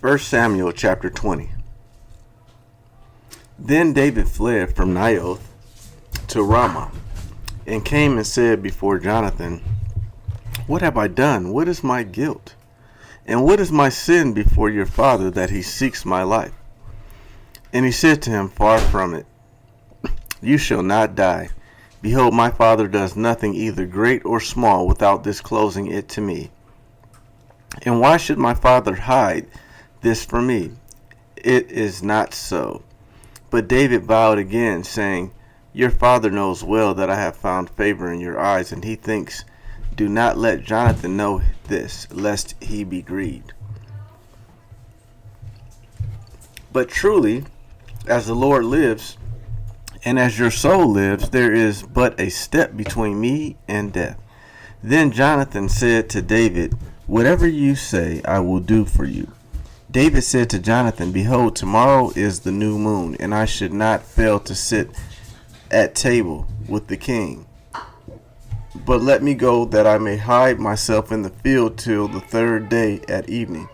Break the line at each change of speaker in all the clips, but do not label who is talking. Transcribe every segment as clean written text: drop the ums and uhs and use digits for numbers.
1 Samuel chapter 20. Then David fled from Naioth to Ramah, and came and said before Jonathan, What have I done? What is my guilt? And what is my sin before your father, that he seeks my life? And he said to him, Far from it. You shall not die. Behold, my father does nothing either great or small without disclosing it to me. And why should my father hide this from me? It is not so. But David vowed again, saying, Your father knows well that I have found favor in your eyes, and he thinks, Do not let Jonathan know this, lest he be grieved. But truly, as the Lord lives, and as your soul lives, there is but a step between me and death. Then Jonathan said to David, Whatever you say, I will do for you. David said to Jonathan, Behold, tomorrow is the new moon, and I should not fail to sit at table with the king. But let me go, that I may hide myself in the field till the third day at evening.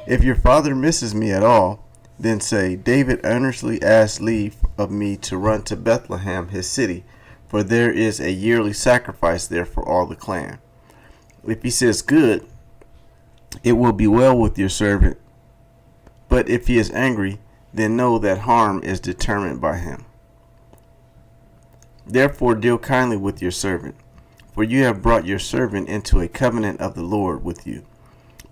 If your father misses me at all, then say, David earnestly asked leave of me to run to Bethlehem, his city, for there is a yearly sacrifice there for all the clan. If he says, Good, it will be well with your servant. But if he is angry, then know that harm is determined by him. Therefore deal kindly with your servant, for you have brought your servant into a covenant of the Lord with you.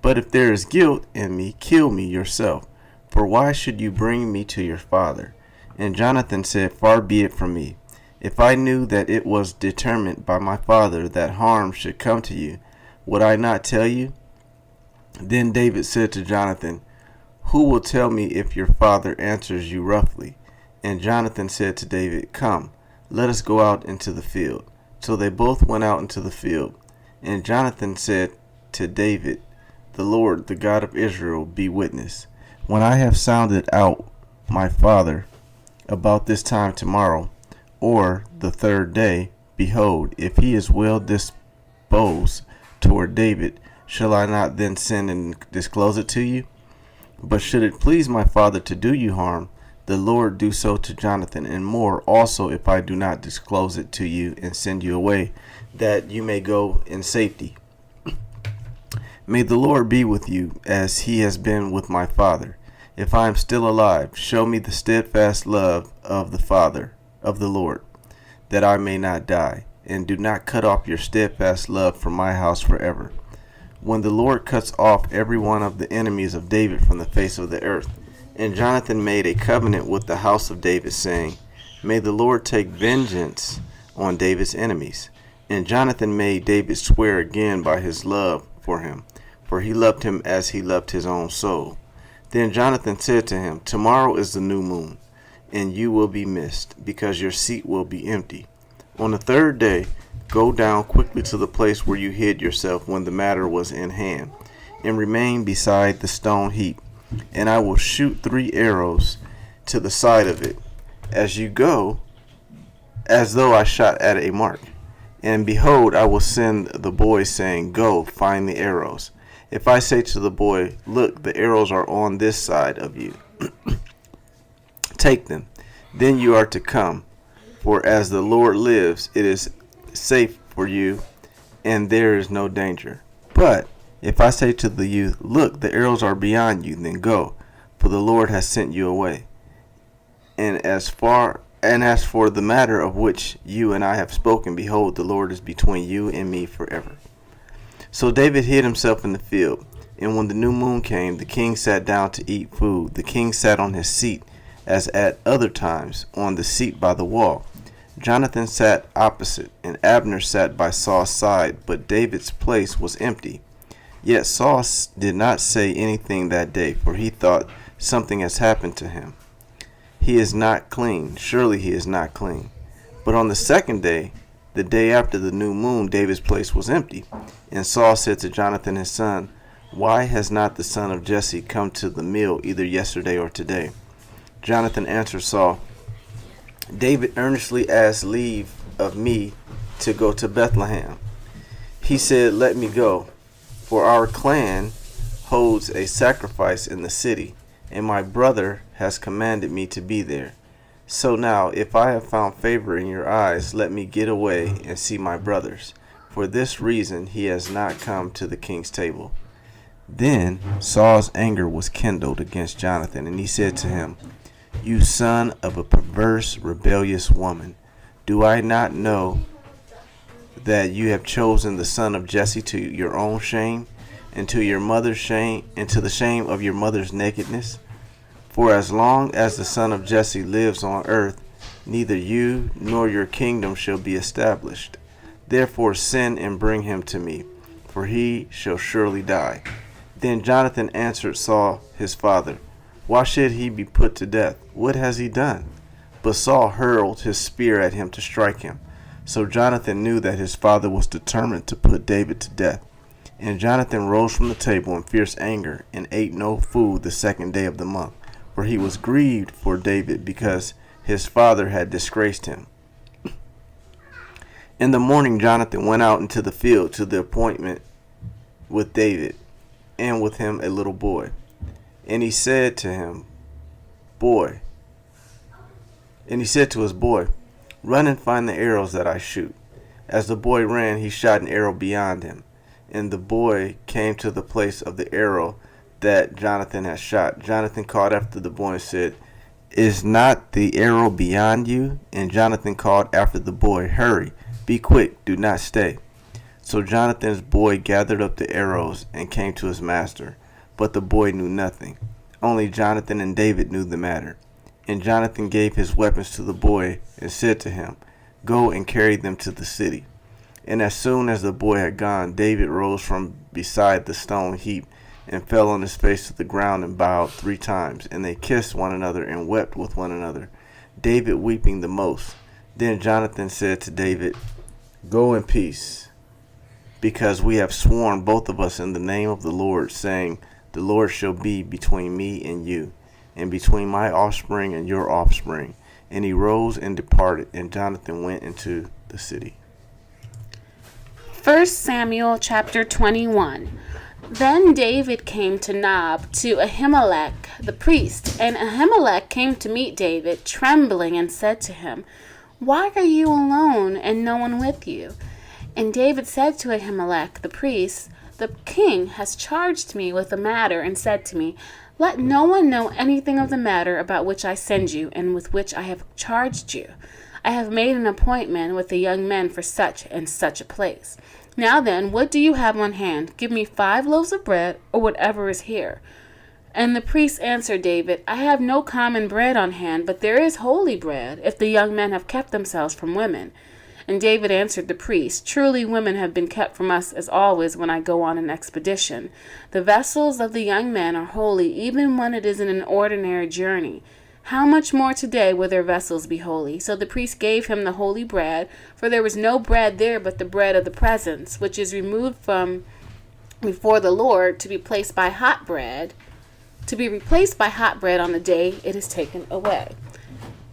But if there is guilt in me, kill me yourself, for why should you bring me to your father? And Jonathan said, Far be it from me. If I knew that it was determined by my father that harm should come to you, would I not tell you? Then David said to Jonathan, Who will tell me if your father answers you roughly? And Jonathan said to David, Come, let us go out into the field. So they both went out into the field. And Jonathan said to David, The Lord, the God of Israel, be witness. When I have sounded out my father about this time tomorrow, or the third day, behold, if he is well disposed toward David, shall I not then send and disclose it to you? But should it please my father to do you harm, the Lord do so to Jonathan, and more also if I do not disclose it to you and send you away, that you may go in safety. May the Lord be with you, as he has been with my father. If I am still alive, show me the steadfast love of the Father, of the Lord, that I may not die, and do not cut off your steadfast love from my house forever. When the Lord cuts off every one of the enemies of David from the face of the earth. And Jonathan made a covenant with the house of David, saying, May the Lord take vengeance on David's enemies. And Jonathan made David swear again by his love for him, for he loved him as he loved his own soul. Then Jonathan said to him, Tomorrow is the new moon, and you will be missed, because your seat will be empty. On the third day, go down quickly to the place where you hid yourself when the matter was in hand, and remain beside the stone heap. And I will shoot 3 arrows to the side of it as you go, as though I shot at a mark. And behold, I will send the boy, saying, Go, find the arrows. If I say to the boy, Look, the arrows are on this side of you, take them, then you are to come. For as the Lord lives, it is safe for you, and there is no danger. But if I say to the youth, Look, the arrows are beyond you, then go, for the Lord has sent you away. And as for the matter of which you and I have spoken, behold, the Lord is between you and me forever. So David hid himself in the field. And when the new moon came, the king sat down to eat food. The king sat on his seat, as at other times, on the seat by the wall. Jonathan sat opposite, and Abner sat by Saul's side, but David's place was empty. Yet Saul did not say anything that day, for he thought, Something has happened to him. He is not clean. Surely he is not clean. But on the second day, the day after the new moon, David's place was empty. And Saul said to Jonathan his son, Why has not the son of Jesse come to the meal either yesterday or today? Jonathan answered Saul, David earnestly asked leave of me to go to Bethlehem. He said, Let me go, for our clan holds a sacrifice in the city, and my brother has commanded me to be there. So now, if I have found favor in your eyes, let me get away and see my brothers. For this reason he has not come to the king's table." Then Saul's anger was kindled against Jonathan, and he said to him, "You son of a perverse, rebellious woman, do I not know that you have chosen the son of Jesse to your own shame, and to your mother's shame, and to the shame of your mother's nakedness? For as long as the son of Jesse lives on earth, neither you nor your kingdom shall be established. Therefore send and bring him to me, for he shall surely die." Then Jonathan answered Saul his father, "Why should he be put to death? What has he done?" But Saul hurled his spear at him to strike him. So Jonathan knew that his father was determined to put David to death. And Jonathan rose from the table in fierce anger, and ate no food the second day of the month, for he was grieved for David, because his father had disgraced him. In the morning Jonathan went out into the field to the appointment with David, and with him a little boy. And he said to his boy, "Run and find the arrows that I shoot." As the boy ran, he shot an arrow beyond him. And the boy came to the place of the arrow that Jonathan had shot. Jonathan called after the boy and said, "Is not the arrow beyond you?" And Jonathan called after the boy, "Hurry, be quick, do not stay." So Jonathan's boy gathered up the arrows and came to his master. But the boy knew nothing. Only Jonathan and David knew the matter. And Jonathan gave his weapons to the boy and said to him, "Go and carry them to the city." And as soon as the boy had gone, David rose from beside the stone heap and fell on his face to the ground and bowed 3 times. And they kissed one another and wept with one another, David weeping the most. Then Jonathan said to David, "Go in peace, because we have sworn both of us in the name of the Lord, saying, 'The Lord shall be between me and you, and between my offspring and your offspring.'" And he rose and departed, and Jonathan went into the city.
1 Samuel chapter 21. Then David came to Nob to Ahimelech the priest, and Ahimelech came to meet David, trembling, and said to him, "Why are you alone and no one with you?" And David said to Ahimelech the priest, "The king has charged me with the matter, and said to me, 'Let no one know anything of the matter about which I send you, and with which I have charged you. I have made an appointment with the young men for such and such a place. Now then, what do you have on hand? Give me 5 loaves of bread, or whatever is here.' And the priest answered David, 'I have no common bread on hand, but there is holy bread, if the young men have kept themselves from women.' And David answered the priest, 'Truly women have been kept from us as always when I go on an expedition. The vessels of the young men are holy, even when it is in an ordinary journey. How much more today will their vessels be holy?' So the priest gave him the holy bread, for there was no bread there but the bread of the presence, which is removed from before the Lord to be replaced by hot bread on the day it is taken away.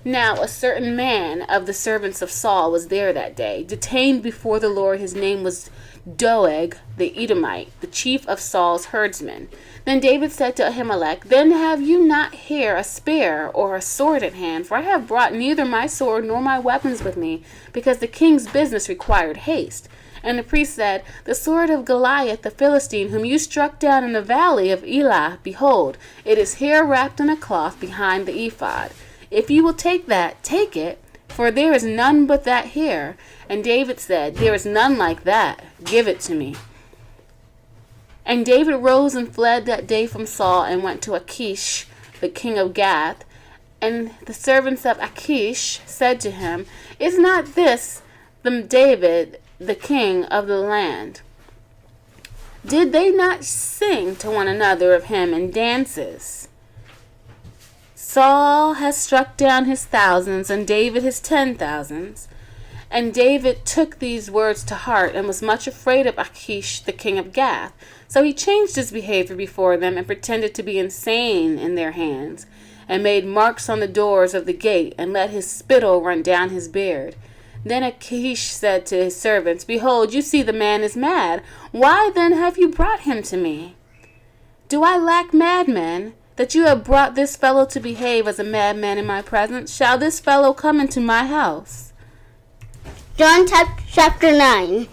Now a certain man of the servants of Saul was there that day, detained before the Lord. His name was Doeg the Edomite, the chief of Saul's herdsmen. Then David said to Ahimelech, 'Then have you not here a spear or a sword at hand? For I have brought neither my sword nor my weapons with me, because the king's business required haste.' And the priest said, 'The sword of Goliath the Philistine, whom you struck down in the valley of Elah, behold, it is here wrapped in a cloth behind the ephod. If you will take that, take it, for there is none but that here.' And David said, 'There is none like that. Give it to me.' And David rose and fled that day from Saul, and went to Achish, the king of Gath. And the servants of Achish said to him, 'Is not this the David, the king of the land? Did they not sing to one another of him in dances? Saul has struck down his thousands, and David his 10,000s. And David took these words to heart, and was much afraid of Achish, the king of Gath. So he changed his behavior before them, and pretended to be insane in their hands, and made marks on the doors of the gate, and let his spittle run down his beard. Then Achish said to his servants, 'Behold, you see the man is mad. Why then have you brought him to me?' Do I lack madmen, that you have brought this fellow to behave as a madman in my presence? Shall this fellow come into my house?
John chapter 9.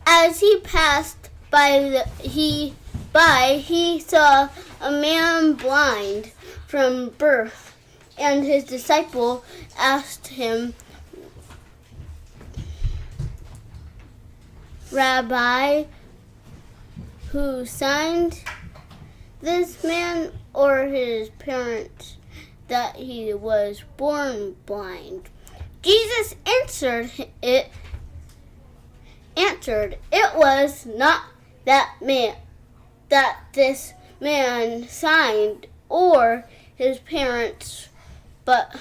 As he passed by, he saw a man blind from birth, and his disciple asked him, Rabbi, who signed this man or his parents that he was born blind? Jesus answered, it was not that this man signed or his parents, but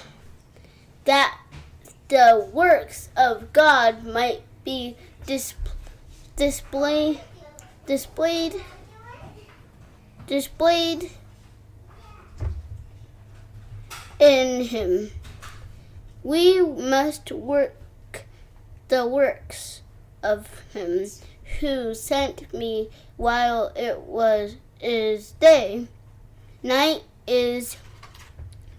that the works of God might be displayed in him. We must work the works of him who sent me while it is day. Night is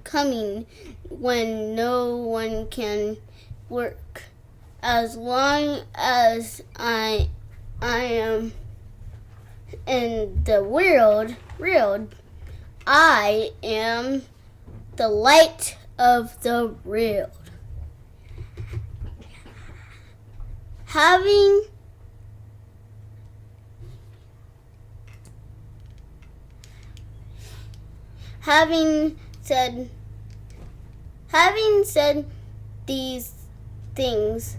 coming when no one can work. As long as I am in the world, I am the light of the world. Having said these things,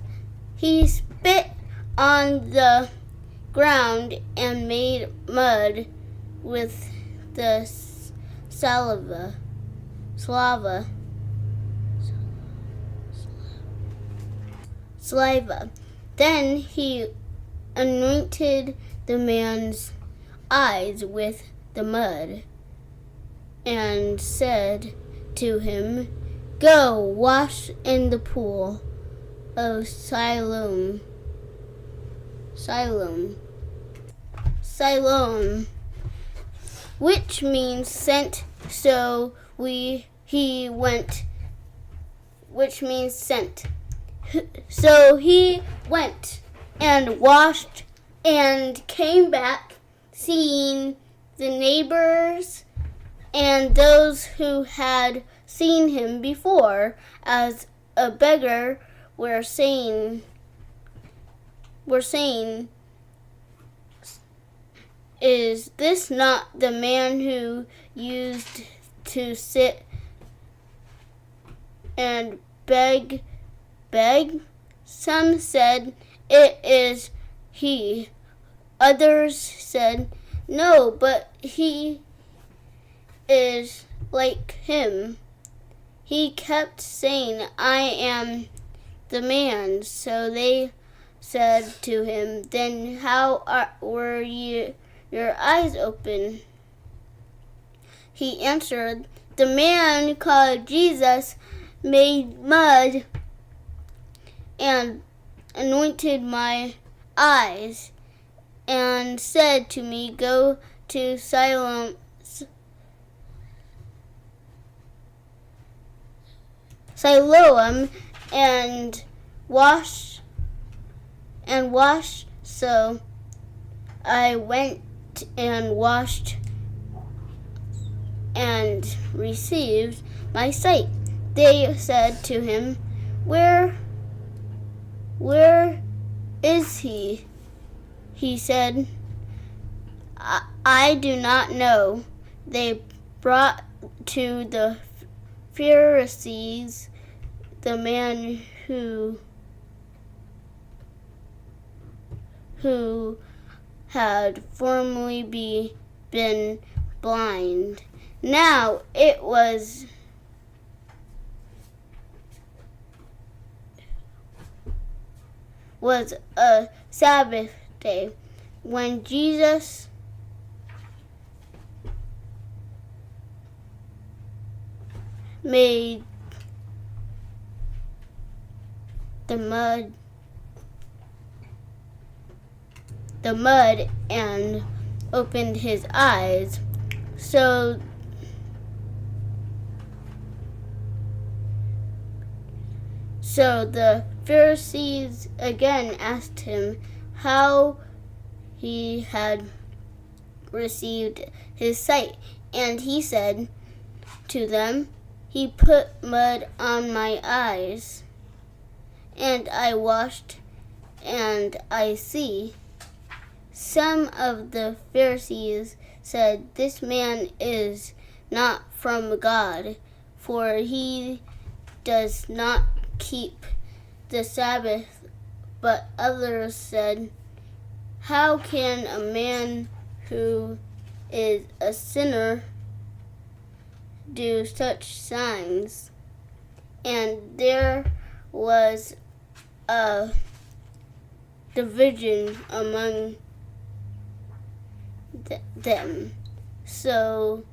he spit on the ground and made mud with the saliva. Then he anointed the man's eyes with the mud and said to him, Go wash in the pool of Siloam, which means sent. So he went, which means sent. So he went and washed and came back, seeing the neighbors and those who had seen him before as a beggar were saying, Is this not the man who used to sit and beg? Some said, It is he. Others said, No, but he is like him. He kept saying, I am the man. So they said to him, Then how were your eyes open? He answered, The man called Jesus made mud and anointed my eyes and said to me, Go to Siloam and wash. So I went and washed and received my sight. They said to him, Where is he? He said, I do not know. They brought to the Pharisees the man who had formerly been blind. Now it was a Sabbath day when Jesus made the mud and opened his eyes. So the Pharisees again asked him how he had received his sight. And he said to them, "He put mud on my eyes, and I washed, and I see." Some of the Pharisees said, "This man is not from God, for he does not keep the Sabbath." But others said, "How can a man who is a sinner do such signs?" And there was a division among them. So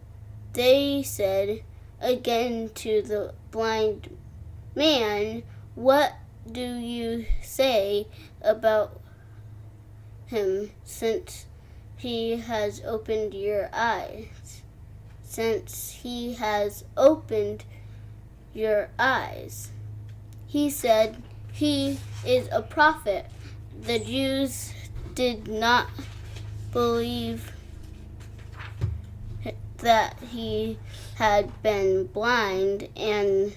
they said again to the blind man, "What do you say about him, since he has opened your eyes?" "Since he has opened your eyes," he said, "he is a prophet." The Jews did not believe that he had been blind and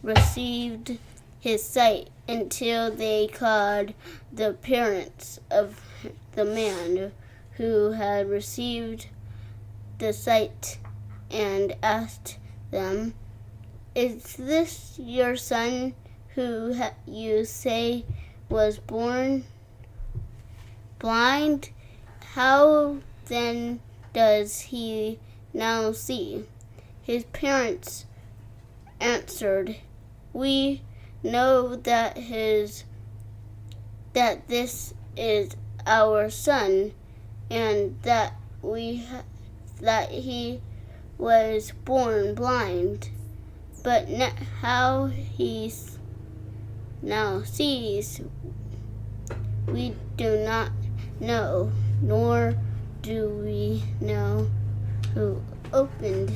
received his sight until they called the parents of the man who had received the sight and asked them, "Is this your son who you say was born blind? How then does he now see?" His parents answered, "We know that this is our son, and that he was born blind, but how he now sees, we do not know, nor do we know who opened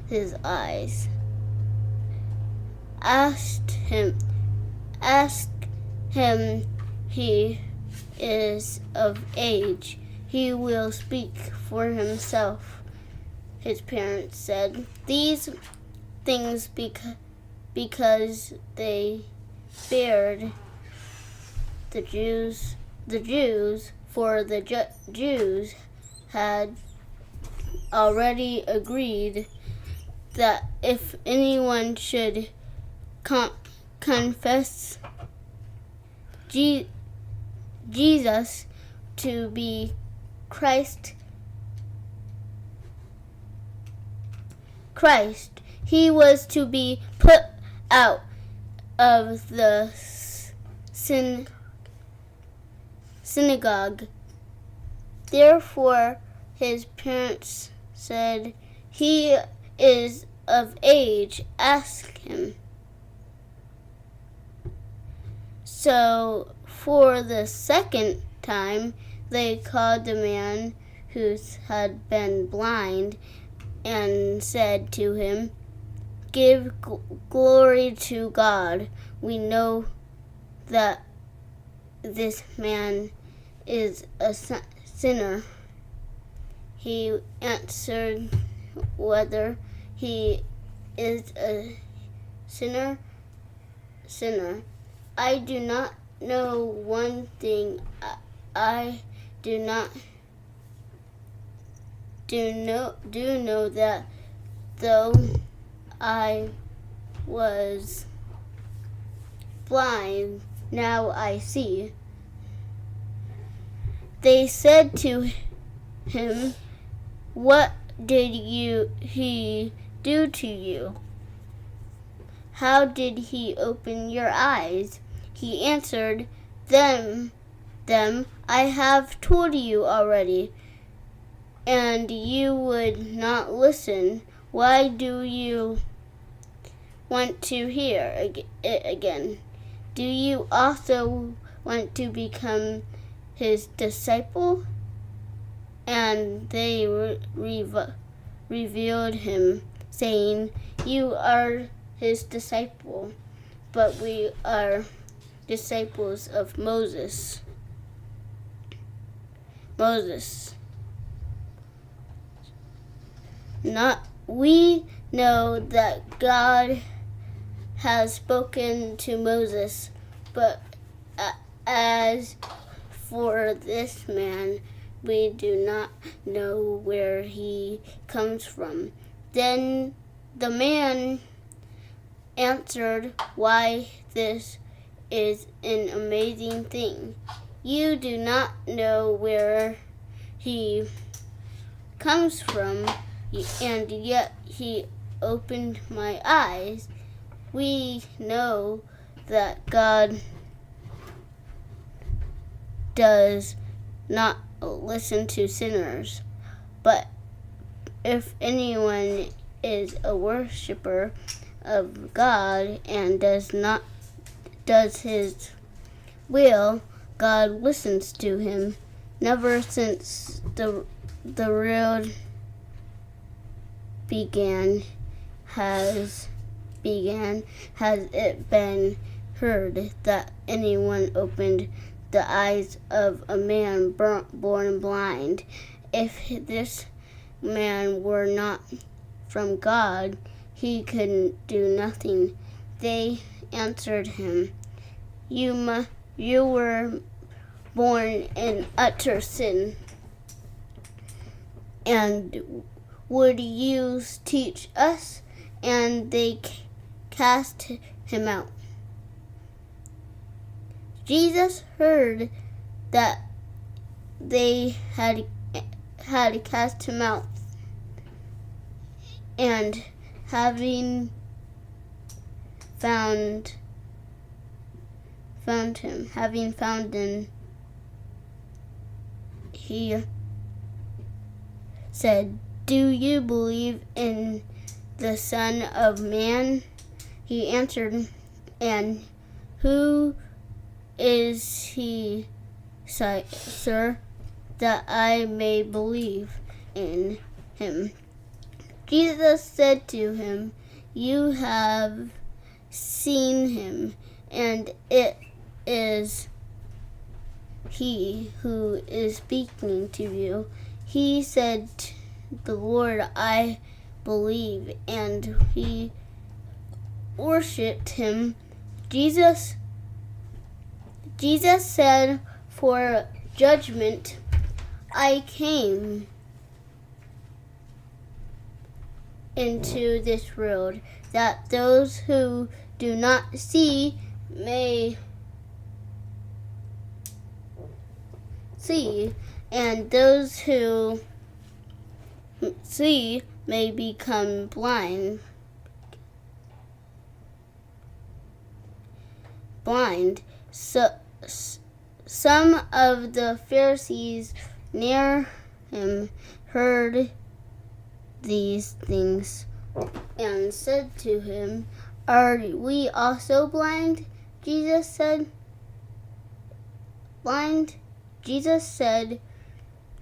his eyes. Ask him, he is of age. He will speak for himself." His parents said these things because they feared the Jews, for the Jews had already agreed that if anyone should confess Jesus to be Christ, he was to be put out of the synagogue. Therefore his parents said, "He is of age, ask him." So for the second time they called the man who had been blind and said to him, "Give glory to God. We know that this man is a sinner." He answered, "Whether he is a sinner, I do not know. One thing I do know, that though I was blind, now I see." They said to him, "What did he do to you? How did he open your eyes?" He answered them, "I have told you already, and you would not listen. Why do you want to hear it again? Do you also want to become his disciple?" And they revealed him, saying, "You are his disciple, but we are disciples of Moses." We know that God has spoken to Moses, but as for this man, we do not know where he comes from. Then the man answered, "Why, this is an amazing thing. You do not know where he comes from, and yet he opened my eyes." We know that God does not listen to sinners, but if anyone is a worshiper of God and does his will, God listens to him. Never since the world began has it been heard that anyone opened the eyes of a man born blind. If this man were not from God, he could do nothing. They answered him, You were born in utter sin, and would you teach us? And they cast him out. Jesus heard that they had cast him out, and having found him, he said, "Do you believe in the Son of Man?" He answered, "And who is he, sir, that I may believe in him?" Jesus said to him, "You have seen him, and it is he who is speaking to you." He said, "The Lord, I believe," and he worshipped him. Jesus said, "For judgment I came into this world, that those who do not see may see, and those who see may become blind. So, some of the Pharisees near him heard these things and said to him, "Are we also blind?" Jesus said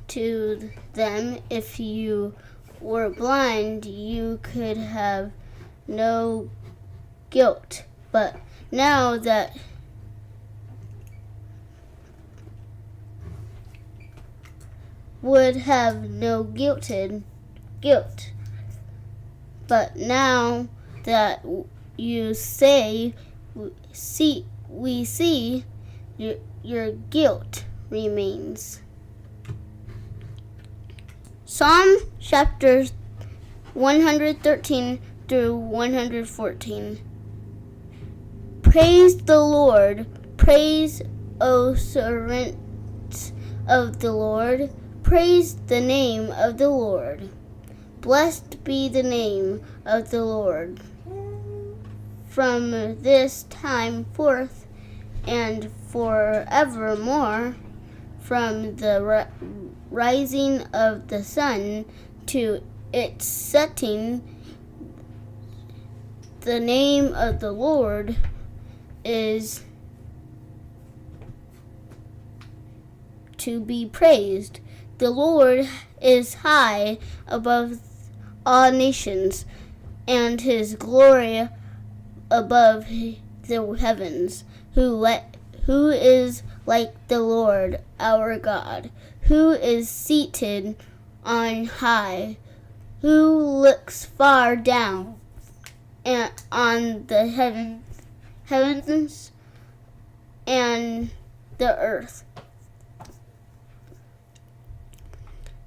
to them, "If you were blind, you could have no guilt. But now that would have no guilt. But now that you say, we see, your guilt remains." Psalm chapters 113 through 114. Praise the Lord. Praise, O servants of the Lord. Praise the name of the Lord. Blessed be the name of the Lord, from this time forth and forevermore. From the rising of the sun to its setting, the name of the Lord is to be praised. The Lord is high above all nations, and his glory above the heavens. Who is like the Lord our God, who is seated on high, who looks far down and on the heavens and the earth.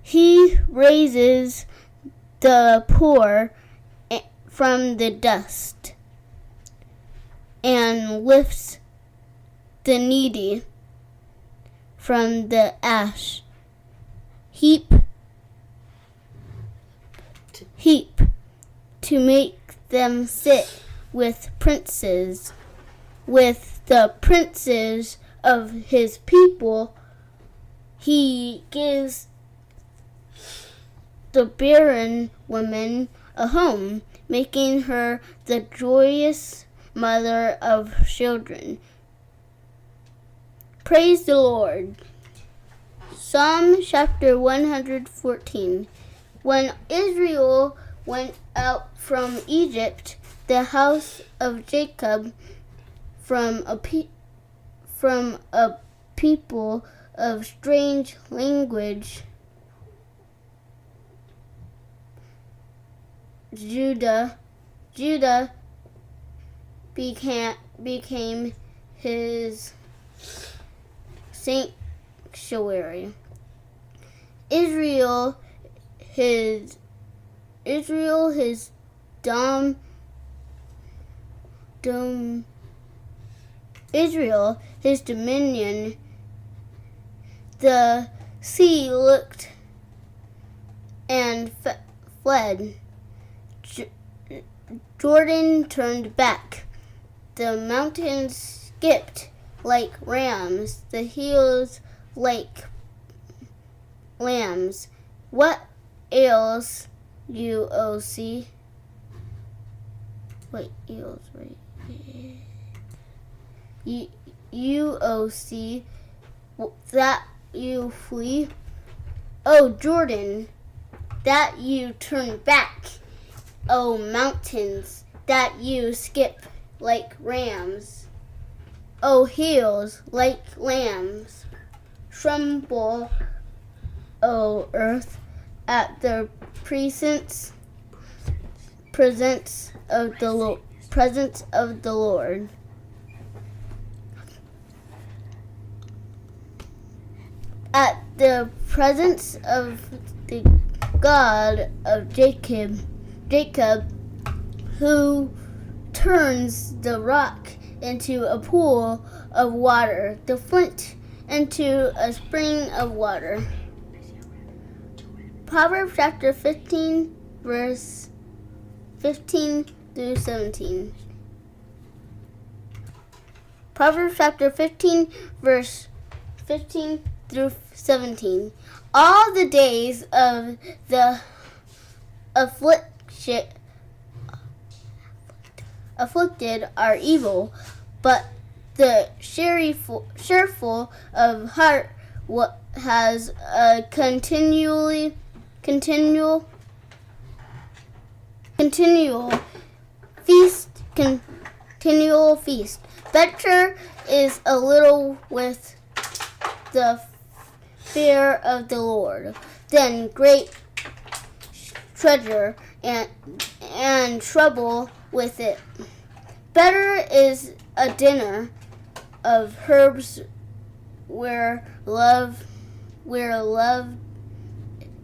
He raises the poor from the dust and lifts the needy from the ash heap to make them sit with princes, with the princes of his people. He gives the barren woman a home, making her the joyous mother of children. Praise the Lord. Psalm chapter 114. When Israel went out from Egypt, the house of Jacob, from a people of strange language, Judah became his sanctuary. Israel his dominion. The sea looked and fled. Jordan turned back. The mountains skipped like rams, the hills like lambs. What ails you, O sea? Wait, eels, right? You, O sea, that you flee? O Jordan, that you turn back? O mountains, that you skip like rams? O hills, like lambs? Tremble, O earth, at the presence of the Lord. At the presence of the God of Jacob, who turns the rock into a pool of water, the flint into a spring of water. Proverbs chapter 15, verse 15 through 17. Proverbs chapter 15, verse 15 through 17. All the days of the afflicted are evil, but the cheerful of heart has a continual feast. Better is a little with the fear of the Lord than great treasure and trouble with it. Better is a dinner of herbs where love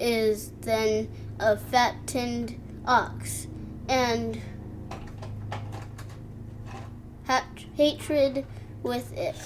is than a fattened ox, and hatred with it.